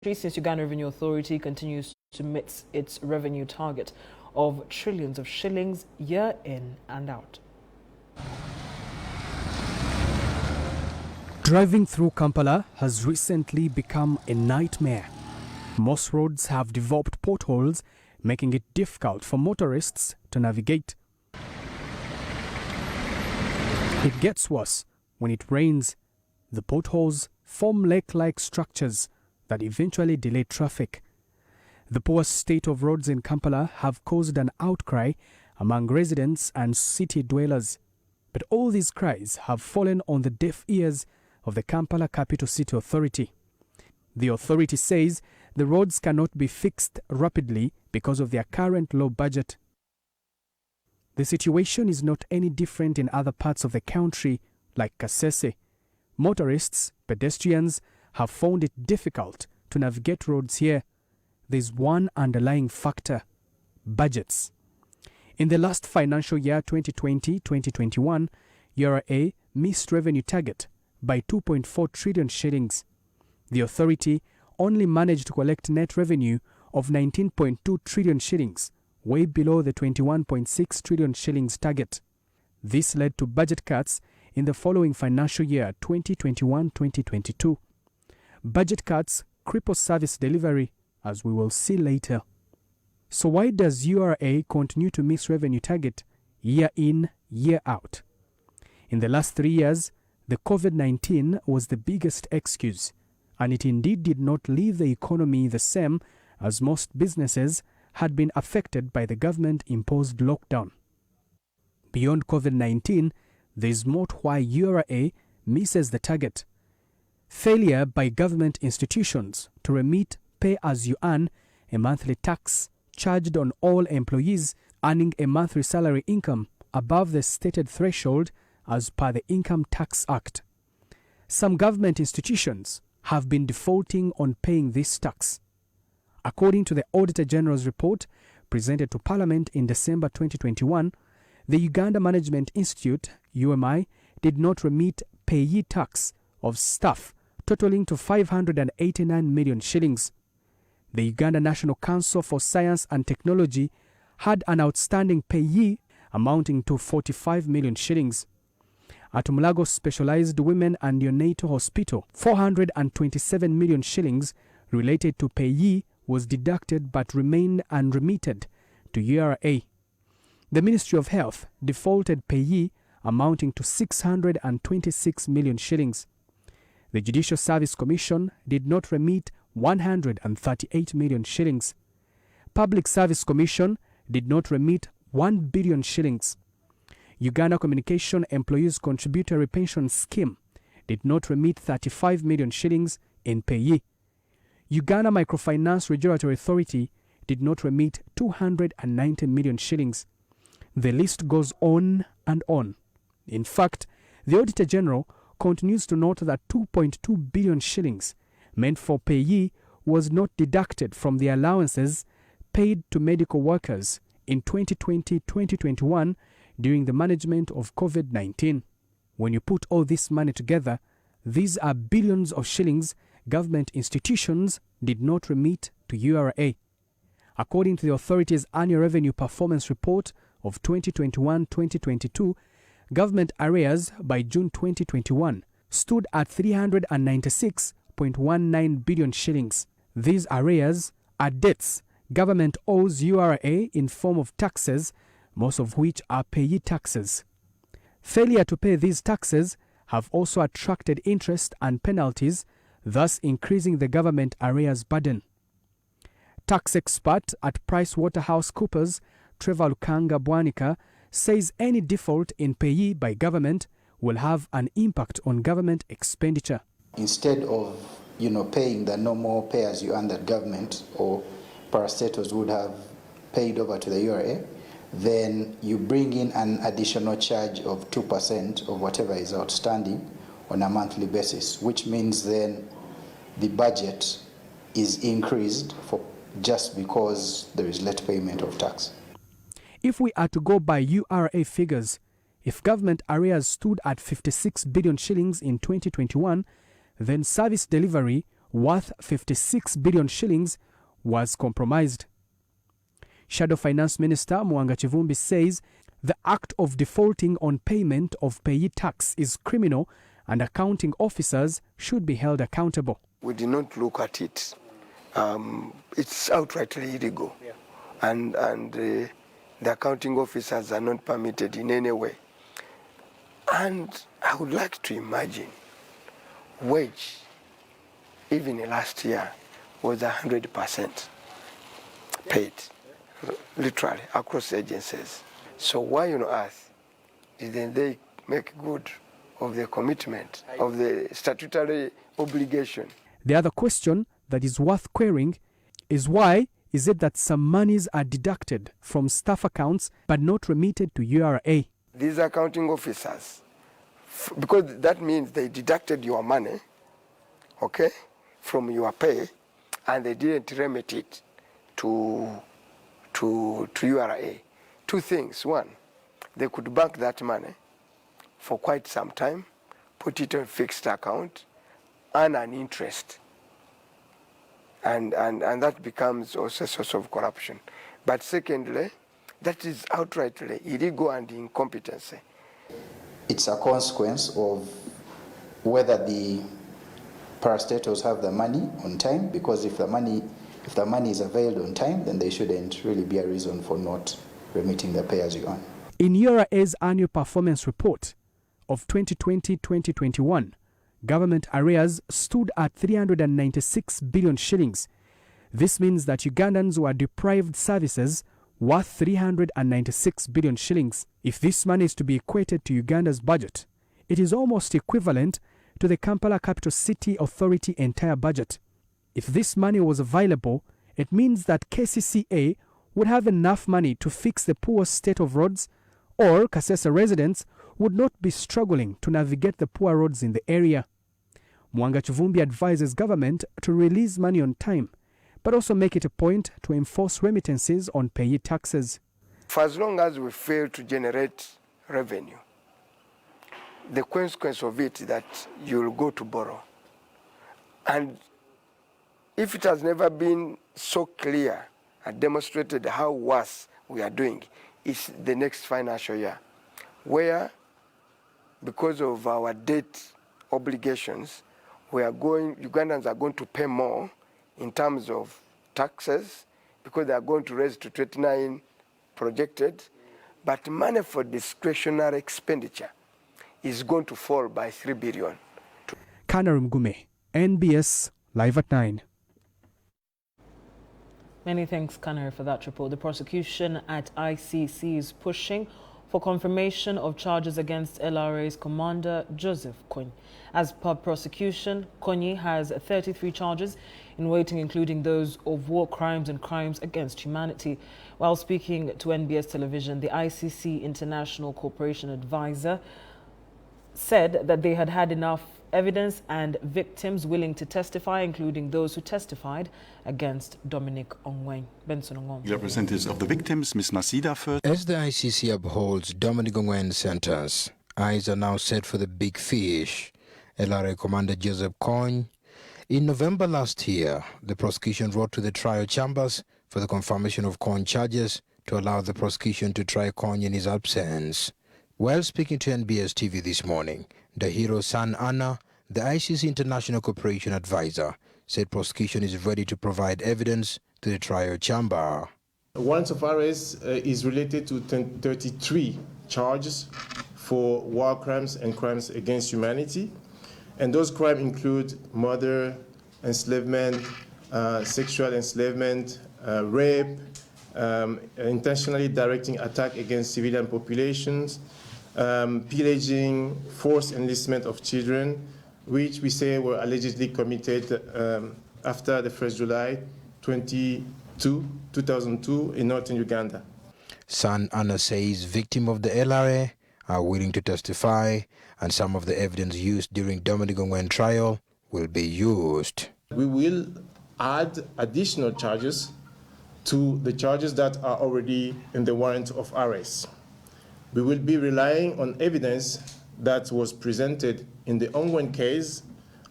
Since Uganda Revenue Authority continues to meet its revenue target of trillions of shillings year in and out. Driving through Kampala has recently become a nightmare. Most roads have developed potholes, making it difficult for motorists to navigate. It gets worse when it rains. The potholes form lake-like structures that eventually delay traffic. The poor state of roads in Kampala have caused an outcry among residents and city dwellers. But all these cries have fallen on the deaf ears of the Kampala Capital City Authority. The authority says the roads cannot be fixed rapidly because of their current low budget. The situation is not any different in other parts of the country, like Kasese. Motorists, pedestrians have found it difficult to navigate roads here. There's one underlying factor: budgets. In the last financial year 2020-2021, URA missed revenue target by 2.4 trillion shillings. The authority only managed to collect net revenue of 19.2 trillion shillings, way below the 21.6 trillion shillings target. This led to budget cuts in the following financial year 2021-2022. Budget cuts cripple service delivery, as we will see later. So why does URA continue to miss revenue target year in, year out? In the last 3 years, the COVID-19 was the biggest excuse, and it indeed did not leave the economy the same, as most businesses had been affected by the government-imposed lockdown. Beyond COVID-19, there is more to why URA misses the target. Failure by government institutions to remit pay-as-you-earn, a monthly tax charged on all employees earning a monthly salary income above the stated threshold as per the Income Tax Act. Some government institutions have been defaulting on paying this tax. According to the Auditor General's report presented to Parliament in December 2021, the Uganda Management Institute, UMI, did not remit payee tax of staff totaling to 589 million shillings. The Uganda National Council for Science and Technology had an outstanding payee amounting to 45 million shillings. At Mulago Specialized Women and Neonatal Hospital, 427 million shillings related to payee was deducted but remained unremitted to URA. The Ministry of Health defaulted payee amounting to 626 million shillings. The Judicial Service Commission did not remit 138 million shillings. Public Service Commission did not remit 1 billion shillings. Uganda Communication Employees Contributory Pension Scheme did not remit 35 million shillings in payee. Uganda Microfinance Regulatory Authority did not remit 290 million shillings. The list goes on and on. In fact, the Auditor General continues to note that 2.2 billion shillings meant for payee was not deducted from the allowances paid to medical workers in 2020-2021 during the management of COVID-19. When you put all this money together, these are billions of shillings government institutions did not remit to URA. According to the authority's annual revenue performance report of 2021-2022, government arrears by June 2021 stood at 396.19 billion shillings. These arrears are debts government owes URA in form of taxes, most of which are payee taxes. Failure to pay these taxes have also attracted interest and penalties, thus increasing the government arrears burden. Tax expert at PricewaterhouseCoopers, Trevor Lukanga Bwanika, says any default in payee by government will have an impact on government expenditure. Instead of paying the normal pay-as-you-earn that government or parastatals would have paid over to the URA, then you bring in an additional charge of 2% of whatever is outstanding on a monthly basis, which means then the budget is increased for just because there is late payment of tax. If we are to go by URA figures, if government arrears stood at 56 billion shillings in 2021, then service delivery worth 56 billion shillings was compromised. Shadow Finance Minister Mwanga Chivumbi says the act of defaulting on payment of payee tax is criminal and accounting officers should be held accountable. We did not look at it. It's outrightly illegal. Yeah. And the accounting officers are not permitted in any way. And I would like to imagine wage, even last year, was 100% paid, literally, across agencies. So why on earth didn't they make good of the commitment, of the statutory obligation? The other question that is worth querying is why is it that some monies are deducted from staff accounts but not remitted to URA? These accounting officers, because that means they deducted your money, okay, from your pay, and they didn't remit it to URA. Two things. One, they could bank that money for quite some time, put it on a fixed account, earn an interest. And that becomes also a source of corruption. But secondly, that is outrightly illegal and incompetency. It's a consequence of whether the parastatals have the money on time, because if the money is availed on time, then there shouldn't really be a reason for not remitting the pay as you earn. In URA's annual performance report of 2020-2021, government arrears stood at 396 billion shillings. This means that Ugandans were deprived services worth 396 billion shillings. If this money is to be equated to Uganda's budget, it is almost equivalent to the Kampala Capital City Authority entire budget. If this money was available, it means that KCCA would have enough money to fix the poor state of roads, or Kasese residents would not be struggling to navigate the poor roads in the area. Mwanga Chivumbi advises government to release money on time, but also make it a point to enforce remittances on payee taxes. For as long as we fail to generate revenue, the consequence of it is that you will go to borrow. And if it has never been so clear and demonstrated how worse we are doing, it's the next financial year, where because of our debt obligations, Ugandans are going to pay more in terms of taxes, because they are going to raise to 29 projected, but money for discretionary expenditure is going to fall by 3 billion. Kanarim Gume, NBS, Live at 9. Many thanks, Kanari, for that report. The prosecution at ICC is pushing for confirmation of charges against LRA's commander, Joseph Kony. As per prosecution, Kony has 33 charges in waiting, including those of war crimes and crimes against humanity. While speaking to NBS television, the ICC International Cooperation Advisor said that they had had enough evidence and victims willing to testify, including those who testified against Dominic Ongwen. Benson Ongwen. Representatives of the victims, Ms. Masida first. As the ICC upholds Dominic Ongwen's sentence, eyes are now set for the big fish, LRA Commander Joseph Kony. In November last year, the prosecution wrote to the trial chambers for the confirmation of Kony charges to allow the prosecution to try Kony in his absence. While speaking to NBS TV this morning, Dahiro San Anna, the ICC International Cooperation Advisor, said prosecution is ready to provide evidence to the trial chamber. Warrant of arrest is related to 33 charges for war crimes and crimes against humanity. And those crimes include murder, enslavement, sexual enslavement, rape, intentionally directing attack against civilian populations, pillaging, forced enlistment of children, which we say were allegedly committed after the 1st July 2002 in northern Uganda. San Anna says victims of the LRA are willing to testify, and some of the evidence used during Dominic Ongwen trial will be used. We will add additional charges to the charges that are already in the warrant of arrest. We will be relying on evidence that was presented in the Ongwen case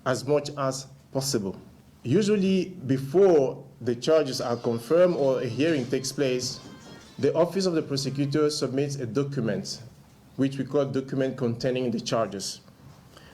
as much as possible. Usually, before the charges are confirmed or a hearing takes place, the Office of the Prosecutor submits a document, which we call document containing the charges.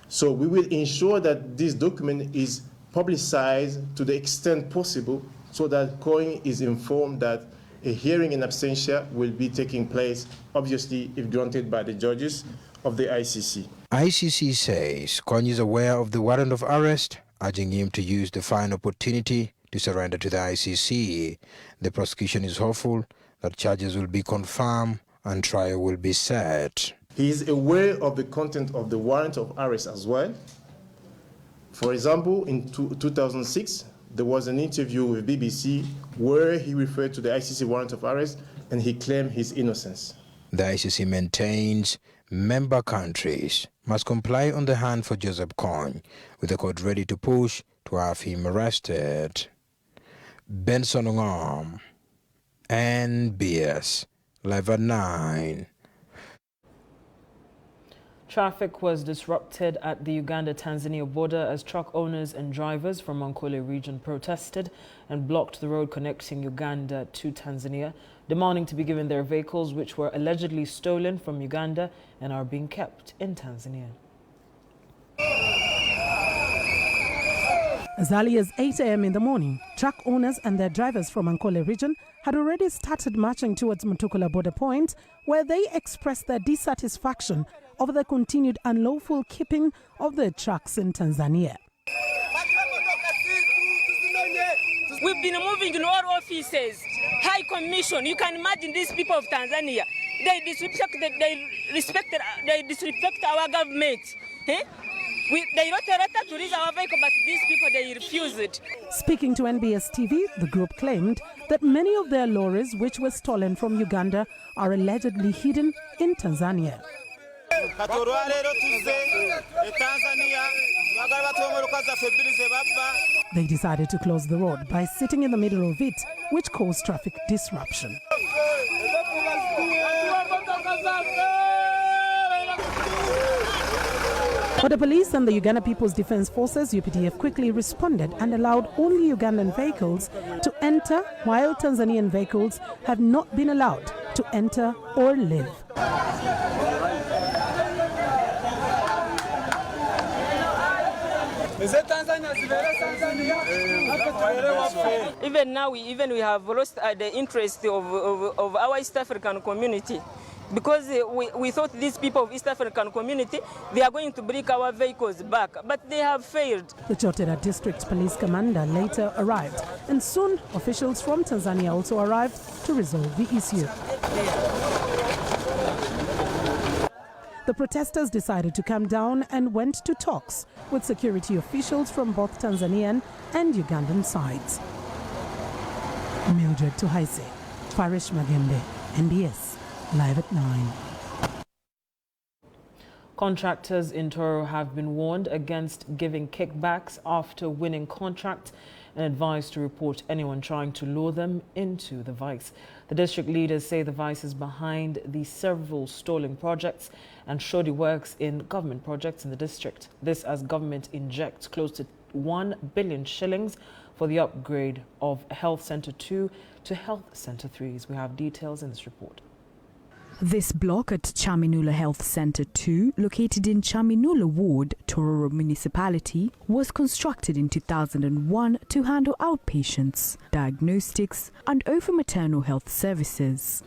So we will ensure that this document is publicized to the extent possible so that COIN is informed that a hearing in absentia will be taking place, obviously if granted by the judges of the ICC. ICC says COIN is aware of the warrant of arrest, urging him to use the fine opportunity to surrender to the ICC. The prosecution is hopeful that charges will be confirmed and trial will be set. He is aware of the content of the warrant of arrest as well. For example, in 2006, there was an interview with BBC where he referred to the ICC warrant of arrest and he claimed his innocence. The ICC maintains member countries must comply on the hand for Joseph Kony, with the court ready to push to have him arrested. Benson Ngom, NBS, Live at 9. Traffic was disrupted at the Uganda-Tanzania border as truck owners and drivers from Ankole region protested and blocked the road connecting Uganda to Tanzania, demanding to be given their vehicles which were allegedly stolen from Uganda and are being kept in Tanzania. As early as 8 a.m. in the morning, truck owners and their drivers from Ankole region had already started marching towards Mutukula border point, where they expressed their dissatisfaction over the continued unlawful keeping of their trucks in Tanzania. We've been moving in all offices, High Commission. You can imagine these people of Tanzania. They disrespect our government. Eh? They wrote a letter to release our vehicle, but these people, they refused it. Speaking to NBS TV, the group claimed that many of their lorries, which were stolen from Uganda, are allegedly hidden in Tanzania. They decided to close the road by sitting in the middle of it, which caused traffic disruption. But the police and the Uganda People's Defense Forces, UPDF, quickly responded and allowed only Ugandan vehicles to enter, while Tanzanian vehicles have not been allowed to enter or leave. Even now, we have lost the interest of our East African community, because we thought these people of East African community, they are going to bring our vehicles back, but they have failed. The Chotera District Police Commander later arrived, and soon officials from Tanzania also arrived to resolve the issue. The protesters decided to calm down and went to talks with security officials from both Tanzanian and Ugandan sides. Mildred Tuhaise, Farish Magembe, NBS, Live at 9. Contractors in Toro have been warned against giving kickbacks after winning contracts and advised to report anyone trying to lure them into the vice. The district leaders say the vice is behind the several stalling projects and shoddy works in government projects in the district. This as government injects close to 1 billion shillings for the upgrade of Health Centre 2 to Health Centre 3. We have details in this report. This block at Chaminula Health Centre 2, located in Chaminula Ward, Tororo Municipality, was constructed in 2001 to handle outpatients, diagnostics and over-maternal health services.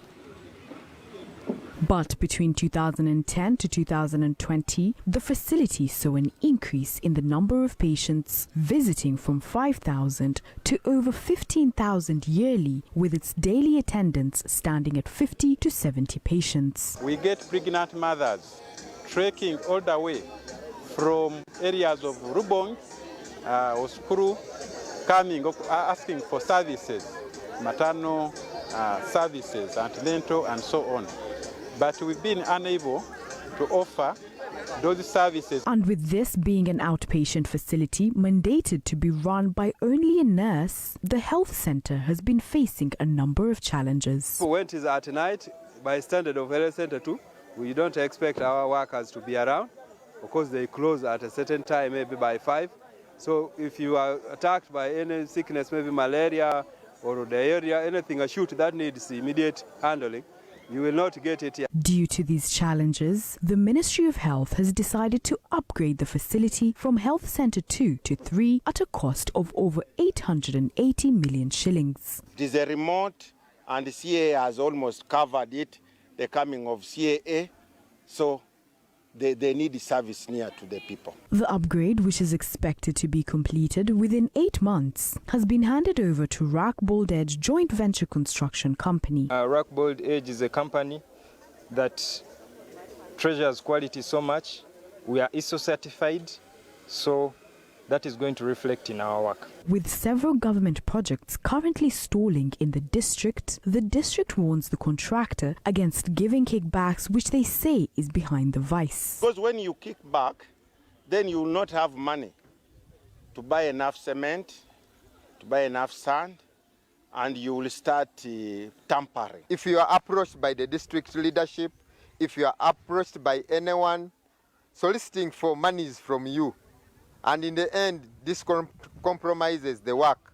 But between 2010 to 2020, the facility saw an increase in the number of patients visiting from 5,000 to over 15,000 yearly, with its daily attendance standing at 50 to 70 patients. We get pregnant mothers trekking all the way from areas of Rubong, Oskuru, coming, asking for services, maternal services, antenatal and so on. But we've been unable to offer those services. And with this being an outpatient facility mandated to be run by only a nurse, the health centre has been facing a number of challenges. When it is at night, by standard of Health Centre 2, we don't expect our workers to be around because they close at a certain time, maybe by 5. So if you are attacked by any sickness, maybe malaria or diarrhea, anything acute that needs immediate handling, you will not get it here. Due to these challenges, the Ministry of Health has decided to upgrade the facility from Health Centre 2 to 3 at a cost of over 880 million shillings. It is a remote, and the CAA has almost covered it, the coming of CAA, so they need the service near to the people. The upgrade, which is expected to be completed within 8 months, has been handed over to Rockbold Edge Joint Venture Construction Company. Rockbold Edge is a company that treasures quality so much. We are ISO certified, so that is going to reflect in our work. With several government projects currently stalling in the district warns the contractor against giving kickbacks, which they say is behind the vice. Because when you kick back, then you will not have money to buy enough cement, to buy enough sand, and you will start tampering. If you are approached by the district leadership, if you are approached by anyone soliciting for monies from you, and in the end, this compromises the work,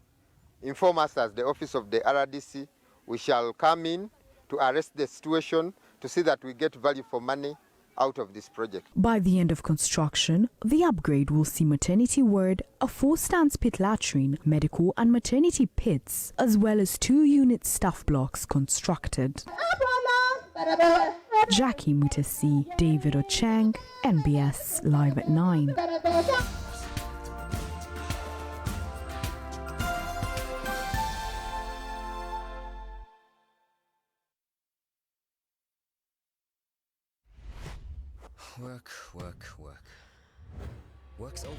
inform us as the office of the RDC. We shall come in to arrest the situation to see that we get value for money out of this project. By the end of construction, the upgrade will see maternity ward, a 4-stand pit latrine, medical and maternity pits, as well as 2-unit staff blocks constructed. Jackie Mutasi, David Ocheng, NBS Live at 9. Work. Work's over.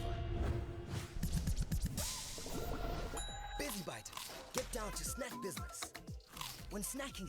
Busy Bite. Get down to snack business. When snacking